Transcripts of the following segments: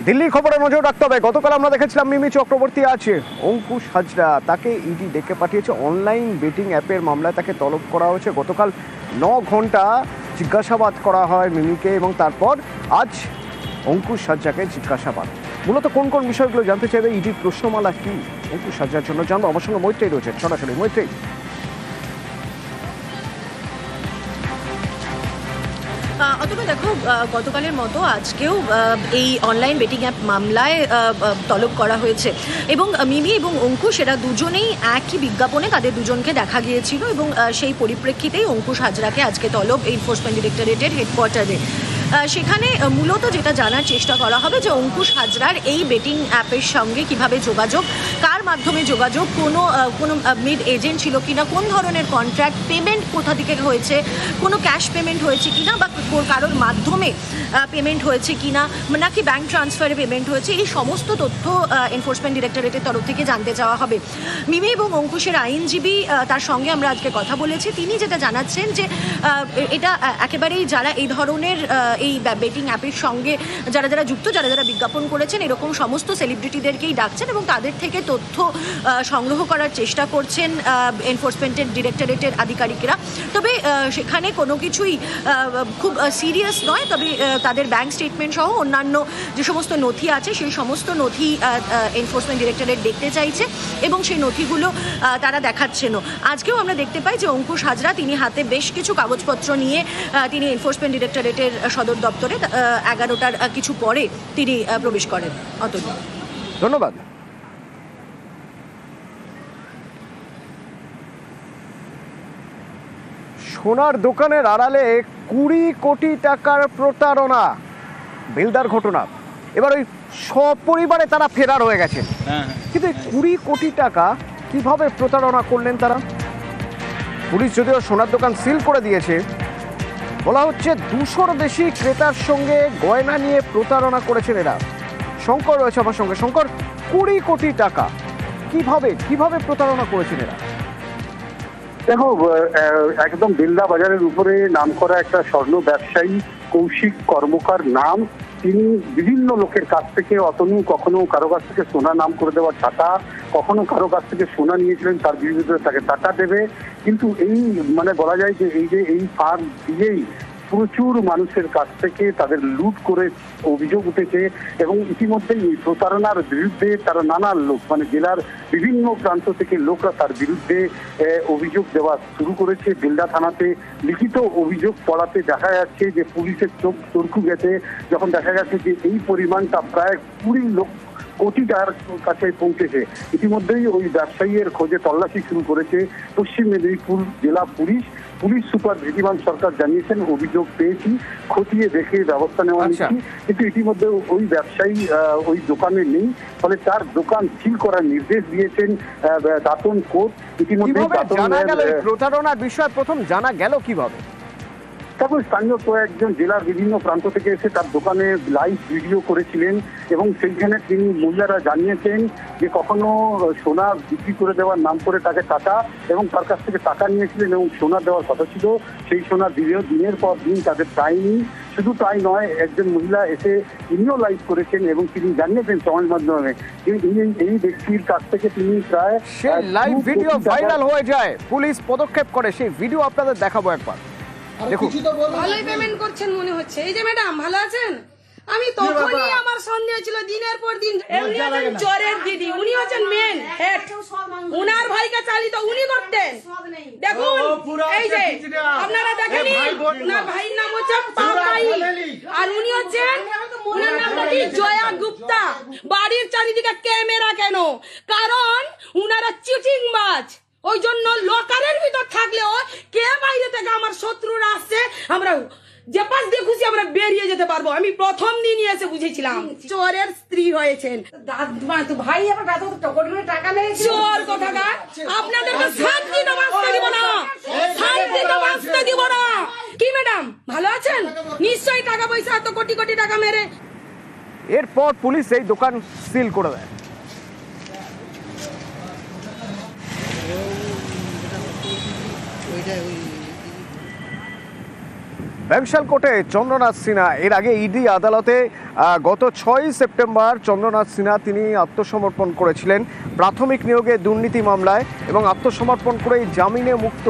দিল্লির খবরে নজর রাখতে হবে। গতকাল আমরা দেখেছিলাম মিমি চক্রবর্তী আছে, অঙ্কুশ হাজরা তাকে ইডি ডেকে পাঠিয়েছে অনলাইন বেটিং অ্যাপের মামলায়, তাকে তলব করা হয়েছে। গতকাল 9 ঘন্টা জিজ্ঞাসাবাদ করা হয় মিমিকে এবং তারপর আজ অঙ্কুশ হাজরাকে জিজ্ঞাসাবাদ। মূলত কোন কোন বিষয়গুলো জানতে চাইবে ইডির প্রশ্নমালা কি অঙ্কুশ হাজরার জন্য জানবো। আমার সঙ্গে মৈত্রী রয়েছে সরাসরি। মৈত্রী, অতটা দেখো, গতকালের মতো আজকেও এই অনলাইন বেটিং অ্যাপ মামলায় তলব করা হয়েছে এবং মিমি এবং অঙ্কুশ এরা দুজনেই একই বিজ্ঞাপনে তাদের দুজনকে দেখা গিয়েছিল এবং সেই পরিপ্রেক্ষিতেই অঙ্কুশ হাজরাকে আজকে তলব এনফোর্সমেন্ট ডিরেক্টরেটের হেডকোয়ার্টারে। সেখানে মূলত যেটা জানার চেষ্টা করা হবে যে অঙ্কুশ হাজরার এই বেটিং অ্যাপের সঙ্গে কিভাবে যোগাযোগ, কার মাধ্যমে যোগাযোগ, কোনো মিড এজেন্ট ছিল কিনা, কোন ধরনের কন্ট্রাক্ট, পেমেন্ট কোথা থেকে হয়েছে, কোনো ক্যাশ পেমেন্ট হয়েছে কিনা বা কারোর মাধ্যমে পেমেন্ট হয়েছে কিনা, নাকি ব্যাংক ট্রান্সফারে পেমেন্ট হয়েছে, এই সমস্ত তথ্য এনফোর্সমেন্ট ডিরেক্টরেটের তরফ থেকে জানতে চাওয়া হবে। মিমি এবং অঙ্কুশের আইনজীবী তার সঙ্গে আমরা আজকে কথা বলেছি। তিনি যেটা জানাচ্ছেন যে এটা একেবারেই যারা এই ধরনের এই বেটিং অ্যাপের সঙ্গে যারা যারা যুক্ত, যারা যারা বিজ্ঞাপন করেছেন, এরকম সমস্ত সেলিব্রিটিদেরকেই ডাকছেন এবং তাদের থেকে তথ্য সংগ্রহ করার চেষ্টা করছেন এনফোর্সমেন্টের ডিরেক্টরেটের আধিকারিকরা। তবে সেখানে কোনো কিছুই খুব সিরিয়াস নয়, তবে তাদের ব্যাংক স্টেটমেন্ট সহ অন্যান্য যে সমস্ত নথি আছে সেই সমস্ত নথি এনফোর্সমেন্ট ডিরেক্টরেট দেখতে চাইছে এবং সেই নথিগুলো তারা দেখাচ্ছেনও। আজকেও আমরা দেখতে পাই যে অঙ্কুশ হাজরা তিনি হাতে বেশ কিছু কাগজপত্র নিয়ে তিনি এনফোর্সমেন্ট ডিরেক্টরেটের সদর দপ্তরে 11টার কিছু পরে তিনি প্রবেশ করেন। অতএব ধন্যবাদ। সোনার দোকানের আড়ালে 20 কোটি টাকার প্রতারণা, বেলদার ঘটনা। এবার ওই সপরিবারে তারা ফেরার হয়ে গেছেন, কিন্তু 20 কোটি টাকা কিভাবে প্রতারণা করলেন তারা? পুলিশ যদিও সোনার দোকান সিল করে দিয়েছে, বলা হচ্ছে 200-র বেশি ক্রেতার সঙ্গে গয়না নিয়ে প্রতারণা করেছেন এরা। শঙ্কর রয়েছে আমার সঙ্গে। শঙ্কর, 20 কোটি টাকা কিভাবে প্রতারণা করেছেন এরা? দেখো, একদম বেলদা বাজারের উপরে নাম করা একটা স্বর্ণ ব্যবসায়ী কৌশিক কর্মকার নাম। তিনি বিভিন্ন লোকের কাছ থেকে কখনো কারো কাছ থেকে সোনা নাম করে দেওয়া টাকা, কখনো কারো কাছ থেকে সোনা নিয়েছিলেন, তার বিরুদ্ধে তাকে টাকা দেবে। কিন্তু এই বলা যায় যে এই ফার্ম দিয়েই প্রচুর মানুষের কাছ থেকে তাদের লুট করে অভিযোগ উঠেছে এবং ইতিমধ্যেই এই প্রতারণার বিরুদ্ধে তারা নানা লোক জেলার বিভিন্ন প্রান্ত থেকে লোকরা তার বিরুদ্ধে অভিযোগ দেওয়া শুরু করেছে। বেলদা থানাতে লিখিত অভিযোগ পড়াতে দেখা যাচ্ছে যে পুলিশের চোখ চরকু গেছে যখন দেখা যাচ্ছে যে এই পরিমাণটা প্রায় 20 কোটি টাকার কাছে পৌঁছেছে। ইতিমধ্যেই ওই ব্যবসায়ীর খোঁজে তল্লাশি শুরু করেছে পশ্চিম মেদিনীপুর জেলা পুলিশ সুপার ধৃতিমান সরকার জানিয়েছেন, অভিযোগ পেয়েছি, খতিয়ে দেখে ব্যবস্থা নেওয়া নিচ্ছি। কিন্তু ইতিমধ্যে ওই ব্যবসায়ী ওই দোকানে নেই, ফলে তার দোকান সিল করার নির্দেশ দিয়েছেন দাতন কোর্ট। ইতিমধ্যে প্রতারণার বিষয় প্রথম জানা গেল কিভাবে? তারপর স্থানীয় কয়েকজন জেলার বিভিন্ন প্রান্ত থেকে এসে তার দোকানে লাইভ ভিডিও করেছিলেন এবং সেইখানে তিনি মহিলারা জানিয়েছেন যে কখনো সোনা বিক্রি করে দেওয়ার নাম করে তাকে টাকা এবং তার কাছ থেকে টাকা নিয়েছিলেন এবং সোনা দেওয়ার কথা ছিল, সেই সোনা দিনের পর দিন তাদের পায়নি। শুধু তাই নয়, একজন মহিলা এসে তিনিও লাইভ করেছেন এবং তিনি জানিয়েছেন সমাজ মাধ্যমে যে এই ব্যক্তির কাছ থেকে তিনি প্রায় লাইভ ভিডিও ভাইরাল হয়ে যায়, পুলিশ পদক্ষেপ করে। সেই ভিডিও আপনাদের দেখাবো একবার। ভালোই পেমেন্ট করছেন মনে হচ্ছে। এই যে ম্যাডাম ভালো আছেন? আমি তখনই আমার সন্দেহ ছিল, দিনের পর দিন। উনি হচ্ছেন চোরের দিদি, উনি হচ্ছেন মেন হেড। উনার ভাইকে চালিত উনি করতেন। দেখুন এই যে আপনারা দেখেন, ওনার ভাইয়ের নাম হচ্ছে পাপাই আর উনি হচ্ছেন, উনার নামটা কি জয়া গুপ্তা। বাড়ির চারিদিকে ক্যামেরা কেন? কারণ উনারা চিটিংবাজ। ওই জন্য লকারের ভিতর থাকলেও কে বাইরে থেকে আমার শত্রুরা আসছে, আমরা যে পাশ দিয়ে খুশি আমরা বেরিয়ে যেতে পারবো। আমি প্রথম দিনই এসে বুঝেছিলাম চোরের স্ত্রী হয়েছেন। ভাই আমার টাকা নেই, চোর কোথাকার। আপনাদেরকে শান্তিতে বাঁচতে দিব না, শান্তিতে বাঁচতে দিব না। কি ম্যাডাম ভালো আছেন? নিশ্চয়ই টাকা পয়সা এত কোটি কোটি টাকা মেরে। এরপর পুলিশ এই দোকান সিল করে দেয়। ব্যাংশাল কোর্টে চন্দ্রনাথ সিনহা, এর আগে ইডি আদালতে গত 6 সেপ্টেম্বর চন্দ্রনাথ সিনহা তিনি আত্মসমর্পণ করেছিলেন প্রাথমিক নিয়োগে দুর্নীতি মামলায়, এবং আত্মসমর্পণ করেই জামিনে মুক্ত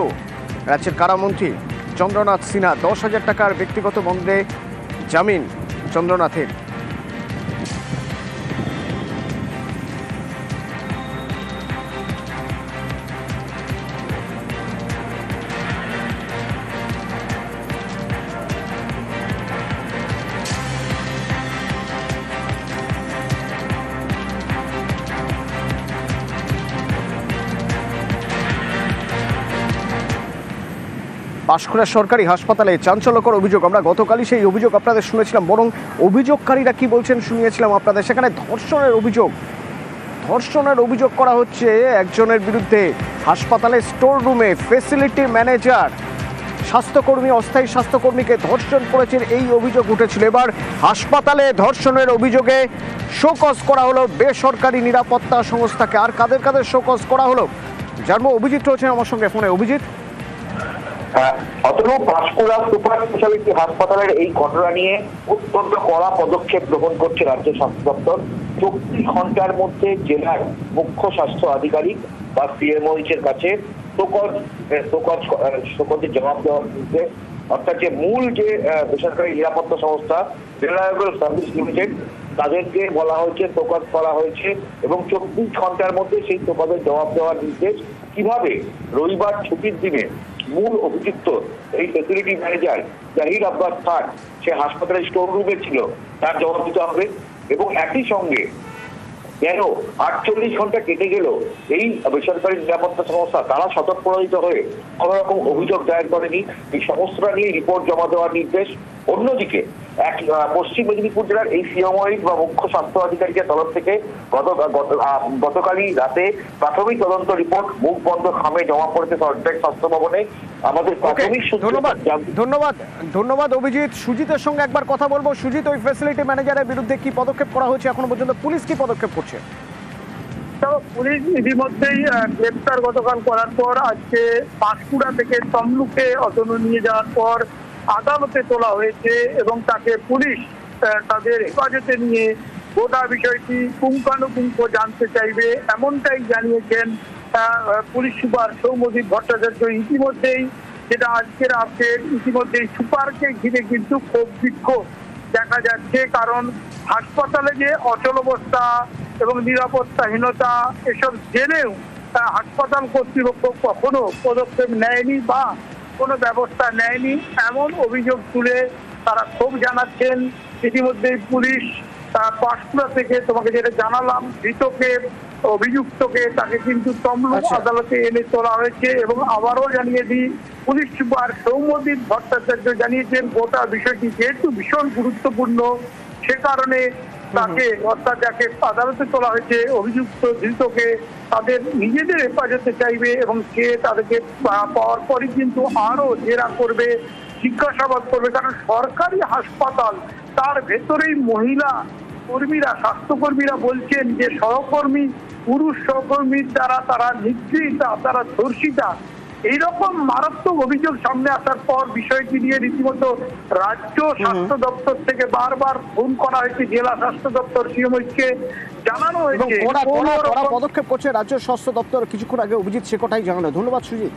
রাজ্যের কারামন্ত্রী চন্দ্রনাথ সিনহা। 10,000 টাকার ব্যক্তিগত বন্ডে জামিন চন্দ্রনাথের। পাঁশকুড়া সরকারি হাসপাতালে চাঞ্চল্যকর অভিযোগ। আমরা গতকালই সেই অভিযোগ আপনাদের শুনেছিলাম, বরং অভিযোগকারীরা কি বলছেন শুনিয়েছিলাম আপনাদের। সেখানে ধর্ষণের অভিযোগ করা হচ্ছে একজনের বিরুদ্ধে। হাসপাতালে স্টোর রুমে ফেসিলিটি ম্যানেজার স্বাস্থ্যকর্মী, অস্থায়ী স্বাস্থ্যকর্মীকে ধর্ষণ করেছেন, এই অভিযোগ উঠেছিল। এবার হাসপাতালে ধর্ষণের অভিযোগে শোকজ করা হলো বেসরকারি নিরাপত্তা সংস্থাকে। আর কাদের কাদের শোকজ করা হলো জানবো। অভিজিৎ রয়েছেন আমার সঙ্গে ফোনে। অভিজিৎ, অতনু, পাঁশকুড়া সুপার স্পেশালিটি হাসপাতালের এই ঘটনা নিয়ে অত্যন্ত কড়া পদক্ষেপ গ্রহণ করছে রাজ্য স্বাস্থ্য দপ্তর। 24 ঘন্টার মধ্যে জেলার মুখ্য স্বাস্থ্য আধিকারিক বা সিএমওইচ এর কাছে শোকজের জবাব দেওয়ার নির্দেশ। অর্থাৎ যে মূল যে বেসরকারি নিরাপত্তা সংস্থা রিলায়েবল সার্ভিস লিমিটেড, তাদেরকে বলা হয়েছে, শোকজ করা হয়েছে, এবং 24 ঘন্টার মধ্যে সেই শোকজের জবাব দেওয়ার নির্দেশ। কিভাবে রবিবার ছুটির দিনে মূল অভিযুক্ত এই ফেসিলিটি ম্যানেজার জাহির আব্বাস খান সে হাসপাতালের স্টোর রুমে ছিল, তার জবাব দিতে হবে। এবং একই সঙ্গে কেন 48 ঘন্টা কেটে গেল এই বেসরকারি নিরাপত্তা সংস্থা তারা স্বতঃপ্রণোদিত হয়ে কোনো রকম অভিযোগ দায়ের করেনি, এই সমস্তটা নিয়ে রিপোর্ট জমা দেওয়ার নির্দেশ। অন্যদিকে পশ্চিম মেদিনীপুর জেলার এই সিএমওইচ বা মুখ্য স্বাস্থ্য আধিকারিকের তরফ থেকে গতকালই রাতে প্রাথমিক তদন্ত রিপোর্ট মুখ বন্ধ খামে জমা পড়েছে সরকারি স্বাস্থ্য ভবনে। আমাদের প্রাথমিক ধন্যবাদ অভিজিৎ। সুজিতের সঙ্গে একবার কথা বলবো। সুজিত, ওই ফ্যাসিলিটি ম্যানেজারের বিরুদ্ধে কি পদক্ষেপ করা হয়েছে এখনো পর্যন্ত? পুলিশ কি পদক্ষেপ করছে? পুলিশ ইতিমধ্যেই গ্রেপ্তার গতকাল করার পর আজকে পাঁশকুড়া থেকে তমলুকে অতনু নিয়ে যাওয়ার পর আদালতে তোলা হয়েছে, এবং তাকে পুলিশ তাদের হেফাজতে নিয়ে গোটা বিষয়টি পুঙ্খানুপুঙ্খ জানতে চাইবে, এমনটাই জানিয়েছেন পুলিশ সুপার সৌম্যদীপ ভট্টাচার্য। ইতিমধ্যেই যেটা আজকের আপডেট, ইতিমধ্যেই সুপারকে ঘিরে কিন্তু ক্ষোভ বিক্ষোভ দেখা যাচ্ছে, কারণ হাসপাতালে যে অচলাবস্থা এবং নিরাপত্তাহীনতা এসব জেনেও হাসপাতাল কর্তৃপক্ষ কখনো পদক্ষেপ নেয়নি বা কোনো ব্যবস্থা নেয়নি, এমন অভিযোগ তুলে তারা ক্ষোভ জানাচ্ছেন। ইতিমধ্যেই পুলিশ পাঁশকুড়া থেকে, তোমাকে যেটা জানালাম, অভিযুক্তকে তাকে কিন্তু তমলুক আদালতে এনে তোলা হয়েছে। এবং আবারও জানিয়ে দিই, পুলিশ সুপার সৌম্যদীপ ভট্টাচার্য জানিয়েছেন গোটা বিষয়টি যেহেতু ভীষণ গুরুত্বপূর্ণ, সে কারণে তাকে, অর্থাৎ যাকে আদালতে তোলা হয়েছে অভিযুক্ত ধৃতকে, তাদের নিজেদের হেফাজতে চাইবে, এবং সে তাদেরকে পাওয়ার পরই কিন্তু আরো জেরা করবে, জিজ্ঞাসাবাদ করবে। কারণ সরকারি হাসপাতাল, তার ভেতরেই মহিলা কর্মীরা, স্বাস্থ্যকর্মীরা বলছেন যে সহকর্মী, পুরুষ সহকর্মীর দ্বারা তারা নিগৃহীতা, তারা ধর্ষিতা। এইরকম মারাত্মক অভিযোগ সামনে আসার পর বিষয়টি নিয়ে রীতিমতো রাজ্য স্বাস্থ্য দপ্তর থেকে বারবার ফোন করা হয়েছে, জেলা স্বাস্থ্য দপ্তর সিএমওইচকে জানানো হয়েছে পদক্ষেপ করছে রাজ্য স্বাস্থ্য দপ্তর। কিছুক্ষণ আগে অভিজিৎ সে কথাই জানানো। ধন্যবাদ সুজিত।